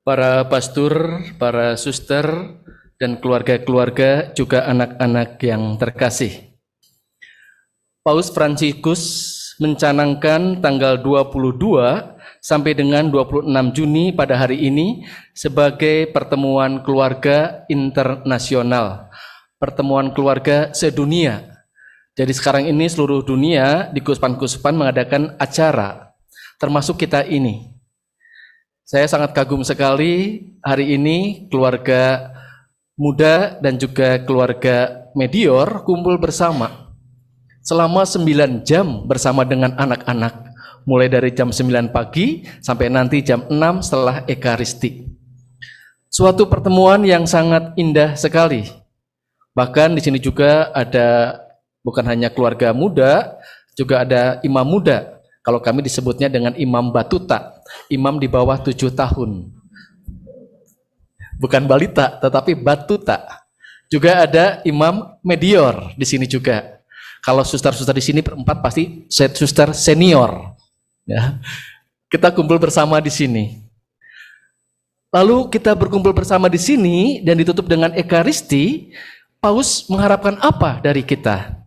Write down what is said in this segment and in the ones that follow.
para pastor, para suster, dan keluarga-keluarga, juga anak-anak yang terkasih. Paus Fransiskus mencanangkan tanggal 22 sampai dengan 26 Juni pada hari ini sebagai pertemuan keluarga internasional, pertemuan keluarga sedunia. Jadi sekarang ini seluruh dunia di kuspan-kuspan mengadakan acara, termasuk kita ini. Saya sangat kagum sekali hari ini keluarga muda dan juga keluarga Medior kumpul bersama selama 9 jam bersama dengan anak-anak, mulai dari jam 9 pagi sampai nanti jam 6 setelah Ekaristi. Suatu pertemuan yang sangat indah sekali. Bahkan di sini juga ada bukan hanya keluarga muda, juga ada imam muda. Kalau kami disebutnya dengan imam batuta, imam di bawah 7 tahun. Bukan balita, tetapi batuta. Juga ada imam medior di sini juga. Kalau suster-suster di sini berempat pasti suster senior. Ya. Kita kumpul bersama di sini. Lalu kita berkumpul bersama di sini dan ditutup dengan Ekaristi. Paus mengharapkan apa dari kita?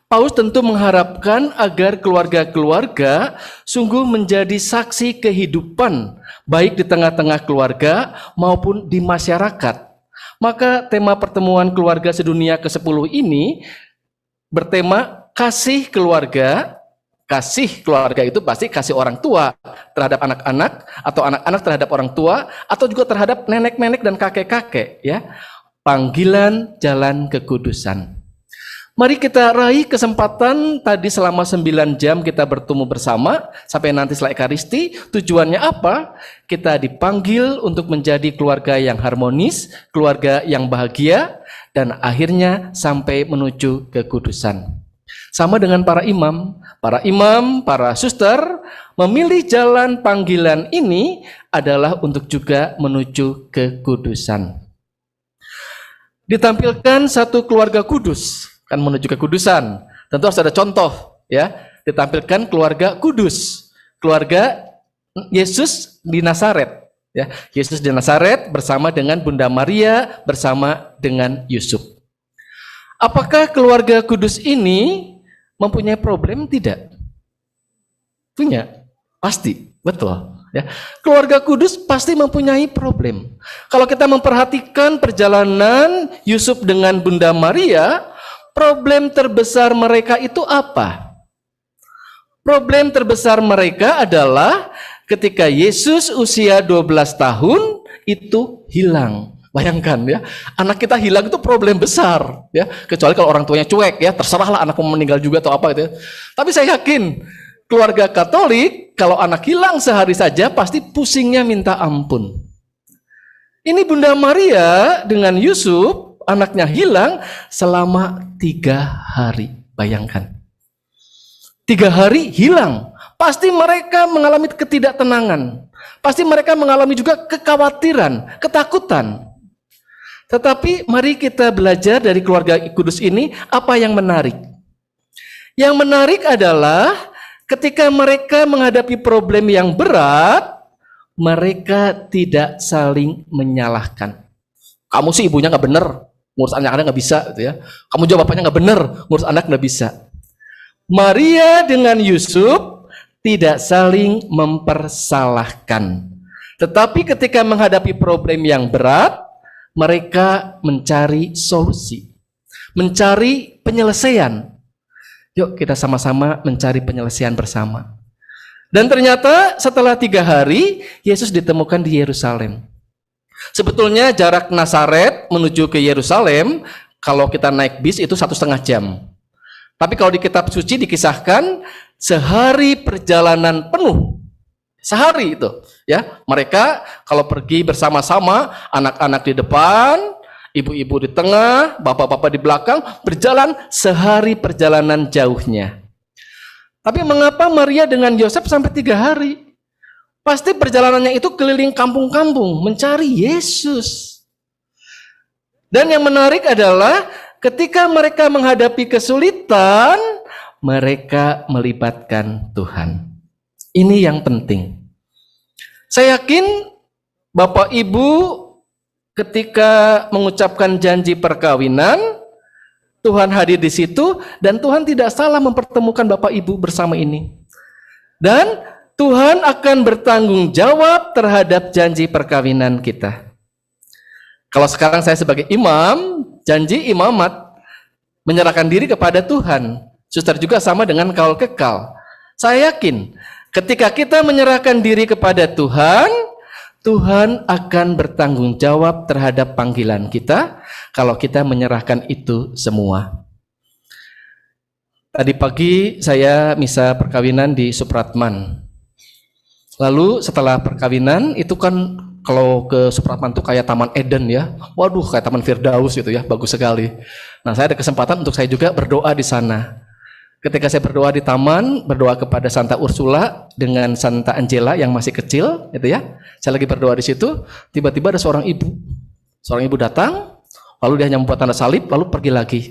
Paus tentu mengharapkan agar keluarga-keluarga sungguh menjadi saksi kehidupan, baik di tengah-tengah keluarga maupun di masyarakat. Maka tema pertemuan keluarga sedunia ke-10 ini bertema kasih keluarga. Kasih keluarga itu pasti kasih orang tua terhadap anak-anak, atau anak-anak terhadap orang tua, atau juga terhadap nenek-nenek dan kakek-kakek. Ya, panggilan jalan kekudusan. Mari kita raih kesempatan tadi selama 9 jam kita bertemu bersama sampai nanti setelah Ekaristi. Tujuannya apa? Kita dipanggil untuk menjadi keluarga yang harmonis, keluarga yang bahagia, dan akhirnya sampai menuju kekudusan. Sama dengan para imam, para suster memilih jalan panggilan ini adalah untuk juga menuju kekudusan. Ditampilkan satu keluarga kudus kan menuju kekudusan. Tentu harus ada contoh, ya. Ditampilkan keluarga kudus, keluarga Yesus di Nazaret, ya. Yesus di Nazaret bersama dengan Bunda Maria, bersama dengan Yusuf. Apakah keluarga kudus ini mempunyai problem? Tidak. Punya, pasti, betul. Ya. Keluarga kudus pasti mempunyai problem. Kalau kita memperhatikan perjalanan Yusuf dengan Bunda Maria, problem terbesar mereka itu apa? Problem terbesar mereka adalah ketika Yesus usia 12 tahun itu hilang. Bayangkan ya, anak kita hilang itu problem besar ya. Kecuali kalau orang tuanya cuek ya, terserahlah anak mau meninggal juga atau apa gitu. Tapi saya yakin keluarga Katolik kalau anak hilang sehari saja pasti pusingnya minta ampun. Ini Bunda Maria dengan Yusuf, anaknya hilang selama 3 hari. Bayangkan. 3 hari hilang. Pasti mereka mengalami ketidaktenangan. Pasti mereka mengalami juga kekhawatiran, ketakutan. Tetapi mari kita belajar dari keluarga kudus ini apa yang menarik. Yang menarik adalah ketika mereka menghadapi problem yang berat, mereka tidak saling menyalahkan. Kamu sih ibunya nggak bener, ngurus anak-anak nggak bisa, gitu ya. Kamu juga bapaknya nggak bener, ngurus anak nggak bisa. Maria dengan Yusuf tidak saling mempersalahkan. Tetapi ketika menghadapi problem yang berat, mereka mencari solusi, mencari penyelesaian. Yuk kita sama-sama mencari penyelesaian bersama. Dan ternyata setelah 3 hari, Yesus ditemukan di Yerusalem. Sebetulnya jarak Nazaret menuju ke Yerusalem, kalau kita naik bis itu 1,5 jam. Tapi kalau di kitab suci dikisahkan sehari perjalanan penuh. Sehari itu, ya. Mereka kalau pergi bersama-sama, anak-anak di depan, ibu-ibu di tengah, bapak-bapak di belakang, berjalan sehari perjalanan jauhnya. Tapi mengapa Maria dengan Yosef sampai 3 hari? Pasti perjalanannya itu keliling kampung-kampung mencari Yesus. Dan yang menarik adalah ketika mereka menghadapi kesulitan, mereka melibatkan Tuhan. Ini yang penting. Saya yakin Bapak Ibu ketika mengucapkan janji perkawinan, Tuhan hadir di situ dan Tuhan tidak salah mempertemukan Bapak Ibu bersama ini. Dan Tuhan akan bertanggung jawab terhadap janji perkawinan kita. Kalau sekarang saya sebagai imam, janji imamat menyerahkan diri kepada Tuhan. Suster juga sama dengan kaul kekal. Saya yakin ketika kita menyerahkan diri kepada Tuhan, Tuhan akan bertanggung jawab terhadap panggilan kita kalau kita menyerahkan itu semua. Tadi pagi saya misa perkawinan di Supratman. Lalu setelah perkawinan itu kan kalau ke Supratman itu kayak Taman Eden ya. Waduh, kayak Taman Firdaus gitu ya, bagus sekali. Nah, saya ada kesempatan untuk saya juga berdoa di sana. Ketika saya berdoa di taman, berdoa kepada Santa Ursula dengan Santa Angela yang masih kecil, gitu ya. Saya lagi berdoa di situ, tiba-tiba ada seorang ibu. Seorang ibu datang, lalu dia hanya membuat tanda salib, lalu pergi lagi.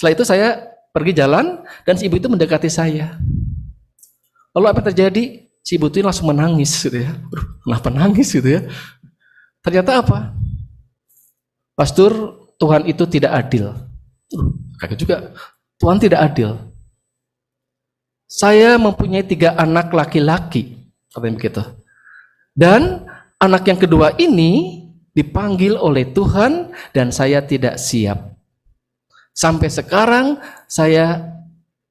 Setelah itu saya pergi jalan dan si ibu itu mendekati saya. Lalu apa yang terjadi? Si ibu itu langsung menangis gitu ya. Kenapa nangis gitu ya? Ternyata apa? Pastor, Tuhan itu tidak adil. Kaget juga. Tuhan tidak adil. Saya mempunyai 3 anak laki-laki, katanya begitu. Dan anak yang kedua ini dipanggil oleh Tuhan dan saya tidak siap. Sampai sekarang saya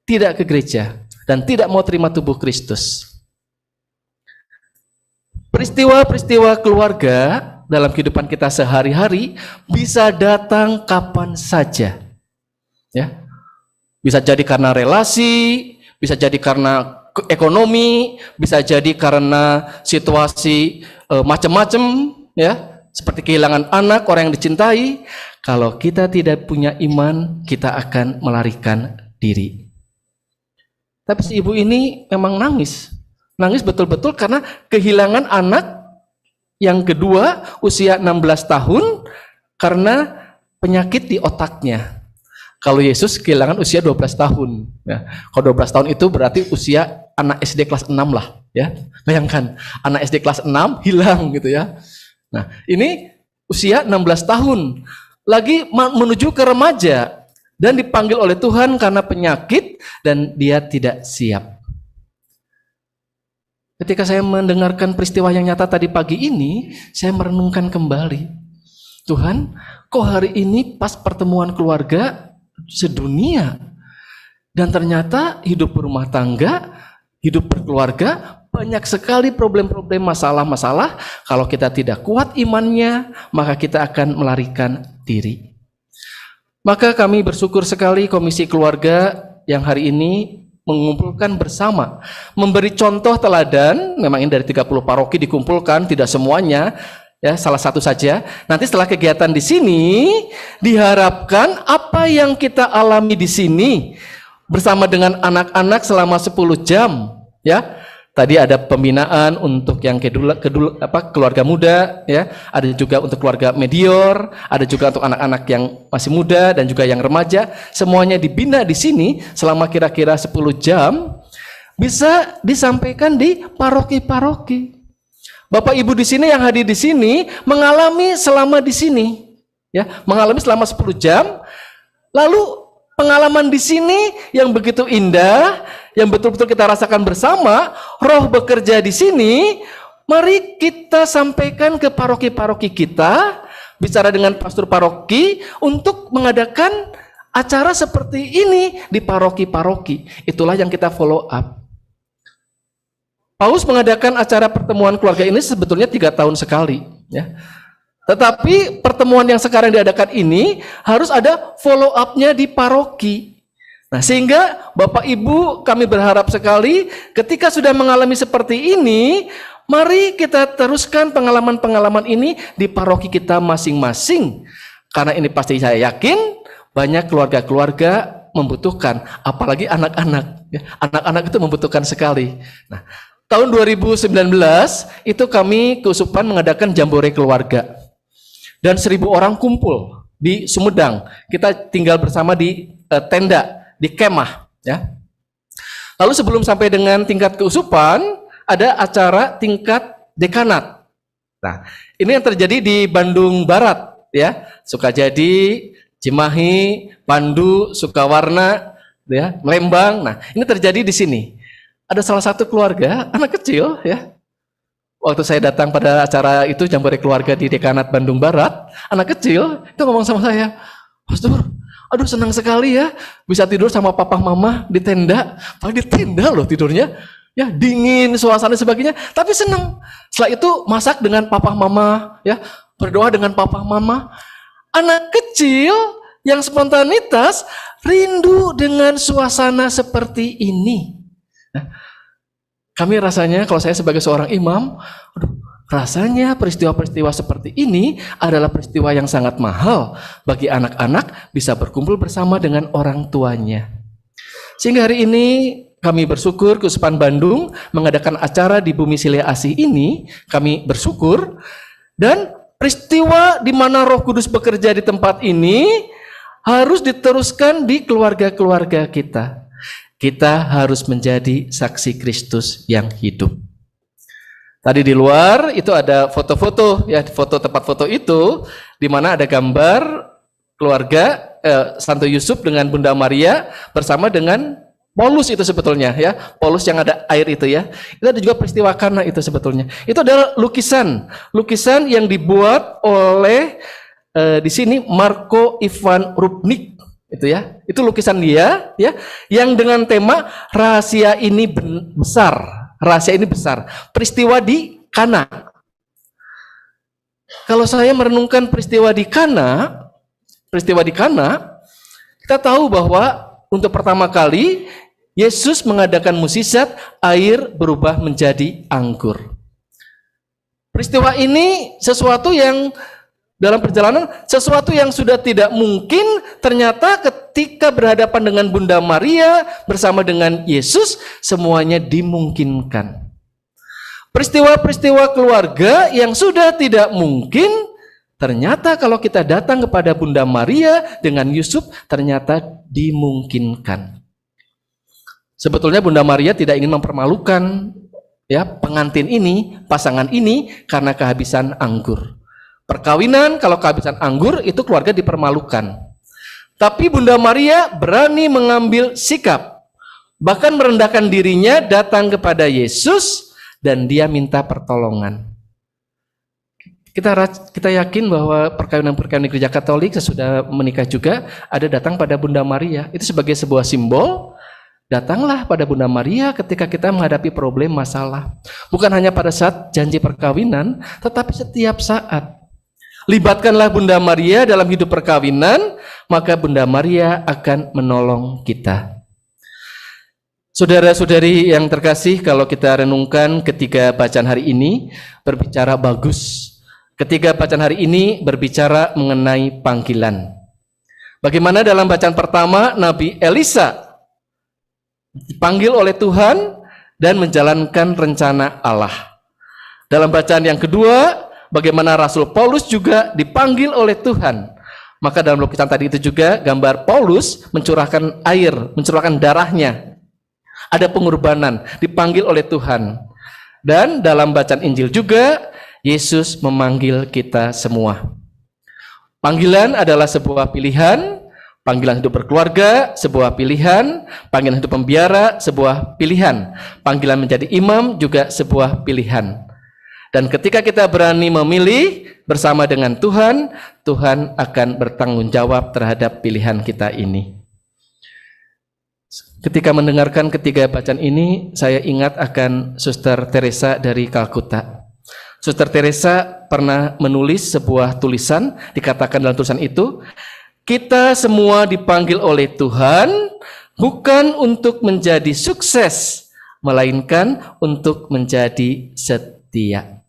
tidak ke gereja dan tidak mau terima tubuh Kristus. Peristiwa-peristiwa keluarga dalam kehidupan kita sehari-hari bisa datang kapan saja. Ya. Bisa jadi karena relasi, bisa jadi karena ekonomi, bisa jadi karena situasi macam-macam, ya, seperti kehilangan anak, orang yang dicintai. Kalau kita tidak punya iman, kita akan melarikan diri. Tapi si ibu ini memang nangis betul-betul karena kehilangan anak yang kedua usia 16 tahun karena penyakit di otaknya. Kalau Yesus kehilangan usia 12 tahun. Ya. Kalau 12 tahun itu berarti usia anak SD kelas 6 lah. Ya. Bayangkan, anak SD kelas 6 hilang gitu ya. Nah, ini usia 16 tahun. Lagi menuju ke remaja. Dan dipanggil oleh Tuhan karena penyakit dan dia tidak siap. Ketika saya mendengarkan peristiwa yang nyata tadi pagi ini, saya merenungkan kembali. Tuhan, kok hari ini pas pertemuan keluarga sedunia dan ternyata hidup berumah tangga, hidup berkeluarga banyak sekali problem-problem, masalah-masalah. Kalau kita tidak kuat imannya, maka kita akan melarikan diri. Maka kami bersyukur sekali Komisi Keluarga yang hari ini mengumpulkan bersama, memberi contoh teladan. Memang ini dari 30 paroki dikumpulkan, tidak semuanya. Ya, salah satu saja. Nanti setelah kegiatan di sini, diharapkan apa yang kita alami di sini bersama dengan anak-anak selama 10 jam, ya. Tadi ada pembinaan untuk yang keluarga muda, ya. Ada juga untuk keluarga medior, ada juga untuk anak-anak yang masih muda dan juga yang remaja. Semuanya dibina di sini selama kira-kira 10 jam, bisa disampaikan di paroki-paroki. Bapak Ibu di sini yang hadir di sini mengalami selama di sini, ya, mengalami selama 10 jam. Lalu pengalaman di sini yang begitu indah, yang betul-betul kita rasakan bersama, Roh bekerja di sini. Mari kita sampaikan ke paroki-paroki kita, bicara dengan pastor paroki untuk mengadakan acara seperti ini di paroki-paroki. Itulah yang kita follow up. Paus mengadakan acara pertemuan keluarga ini sebetulnya 3 tahun sekali, ya. Tetapi pertemuan yang sekarang diadakan ini harus ada follow up-nya di paroki. Nah, sehingga Bapak Ibu kami berharap sekali ketika sudah mengalami seperti ini, mari kita teruskan pengalaman-pengalaman ini di paroki kita masing-masing. Karena ini pasti saya yakin banyak keluarga-keluarga membutuhkan, apalagi anak-anak. Anak-anak itu membutuhkan sekali. Nah, tahun 2019 itu kami keuskupan mengadakan jambore keluarga dan 1.000 orang kumpul di Sumedang. Kita tinggal bersama di tenda, di kemah, ya. Lalu sebelum sampai dengan tingkat keuskupan ada acara tingkat dekanat. Nah, ini yang terjadi di Bandung Barat, ya. Sukajadi, Cimahi, Pandu, Sukawarna, ya, Lembang. Nah, ini terjadi di sini. Ada salah satu keluarga, anak kecil, ya. Waktu saya datang pada acara itu, jambore keluarga di Dekanat Bandung Barat, anak kecil itu ngomong sama saya, Pastor, aduh senang sekali ya, bisa tidur sama papa mama di tenda. Padahal di tenda loh tidurnya. Ya, dingin, suasana sebagainya, tapi senang. Setelah itu masak dengan papa mama, ya, berdoa dengan papa mama. Anak kecil yang spontanitas rindu dengan suasana seperti ini. Nah, kami rasanya, kalau saya sebagai seorang imam, aduh, rasanya peristiwa-peristiwa seperti ini adalah peristiwa yang sangat mahal bagi anak-anak bisa berkumpul bersama dengan orang tuanya. Sehingga hari ini kami bersyukur Keuskupan Bandung mengadakan acara di Bumi Silih Asih ini. Kami bersyukur, dan peristiwa di mana Roh Kudus bekerja di tempat ini harus diteruskan di keluarga-keluarga kita. Kita harus menjadi saksi Kristus yang hidup. Tadi di luar itu ada foto-foto, ya, foto, tempat foto itu di mana ada gambar keluarga Santo Yusuf dengan Bunda Maria bersama dengan Paulus itu sebetulnya, ya, Paulus yang ada air itu, ya. Itu ada juga peristiwa Kana itu sebetulnya. Itu adalah lukisan yang dibuat oleh di sini Marco Ivan Rupnik, itu, ya. Itu lukisan dia, ya, yang dengan tema rahasia ini besar, rahasia ini besar. Peristiwa di Kana. Kalau saya merenungkan peristiwa di Kana, kita tahu bahwa untuk pertama kali Yesus mengadakan mukjizat air berubah menjadi anggur. Peristiwa ini sesuatu yang dalam perjalanan, sesuatu yang sudah tidak mungkin, ternyata ketika berhadapan dengan Bunda Maria bersama dengan Yesus, semuanya dimungkinkan. Peristiwa-peristiwa keluarga yang sudah tidak mungkin, ternyata kalau kita datang kepada Bunda Maria dengan Yusuf, ternyata dimungkinkan. Sebetulnya Bunda Maria tidak ingin mempermalukan, ya, pengantin ini, pasangan ini, karena kehabisan anggur. Perkawinan kalau kehabisan anggur itu keluarga dipermalukan. Tapi Bunda Maria berani mengambil sikap, bahkan merendahkan dirinya datang kepada Yesus dan dia minta pertolongan. Kita yakin bahwa perkawinan-perkawinan di Gereja Katolik sesudah menikah juga ada datang pada Bunda Maria. Itu sebagai sebuah simbol. Datanglah pada Bunda Maria ketika kita menghadapi problem masalah. Bukan hanya pada saat janji perkawinan, tetapi setiap saat. Libatkanlah Bunda Maria dalam hidup perkawinan, maka Bunda Maria akan menolong kita. Saudara-saudari yang terkasih, kalau kita renungkan ketiga bacaan hari ini berbicara bagus. Ketiga bacaan hari ini berbicara mengenai panggilan. Bagaimana dalam bacaan pertama Nabi Elisa dipanggil oleh Tuhan dan menjalankan rencana Allah. Dalam bacaan yang kedua, bagaimana Rasul Paulus juga dipanggil oleh Tuhan. Maka dalam lukisan tadi itu juga gambar Paulus mencurahkan air, mencurahkan darahnya. Ada pengorbanan, dipanggil oleh Tuhan. Dan dalam bacaan Injil juga, Yesus memanggil kita semua. Panggilan adalah sebuah pilihan. Panggilan hidup berkeluarga, sebuah pilihan. Panggilan hidup pembiara, sebuah pilihan. Panggilan menjadi imam juga sebuah pilihan. Dan ketika kita berani memilih bersama dengan Tuhan, Tuhan akan bertanggung jawab terhadap pilihan kita ini. Ketika mendengarkan ketiga bacaan ini, saya ingat akan Suster Teresa dari Kalkuta. Suster Teresa pernah menulis sebuah tulisan, dikatakan dalam tulisan itu, kita semua dipanggil oleh Tuhan bukan untuk menjadi sukses, melainkan untuk menjadi setia.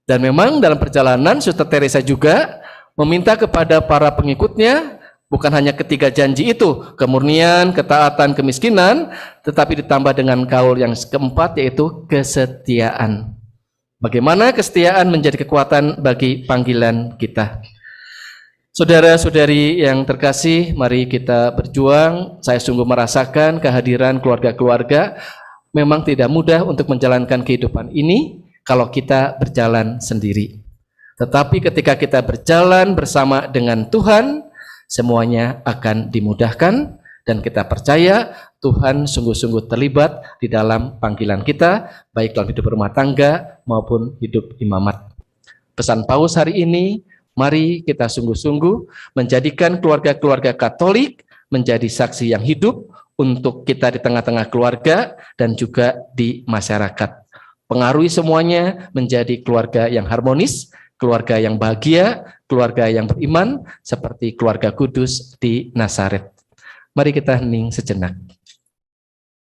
Dan memang dalam perjalanan Suster Teresa juga meminta kepada para pengikutnya bukan hanya ketiga janji itu, kemurnian, ketaatan, kemiskinan, tetapi ditambah dengan kaul yang keempat, yaitu kesetiaan. Bagaimana kesetiaan menjadi kekuatan bagi panggilan kita. Saudara-saudari yang terkasih, mari kita berjuang. Saya sungguh merasakan kehadiran keluarga-keluarga memang tidak mudah untuk menjalankan kehidupan ini, kalau kita berjalan sendiri. Tetapi ketika kita berjalan bersama dengan Tuhan, semuanya akan dimudahkan, dan kita percaya Tuhan sungguh-sungguh terlibat di dalam panggilan kita, baik dalam hidup rumah tangga maupun hidup imamat. Pesan Paus hari ini, mari kita sungguh-sungguh menjadikan keluarga-keluarga Katolik menjadi saksi yang hidup untuk kita di tengah-tengah keluarga dan juga di masyarakat. Pengaruhi semuanya menjadi keluarga yang harmonis, keluarga yang bahagia, keluarga yang beriman, seperti keluarga kudus di Nazaret. Mari kita hening sejenak.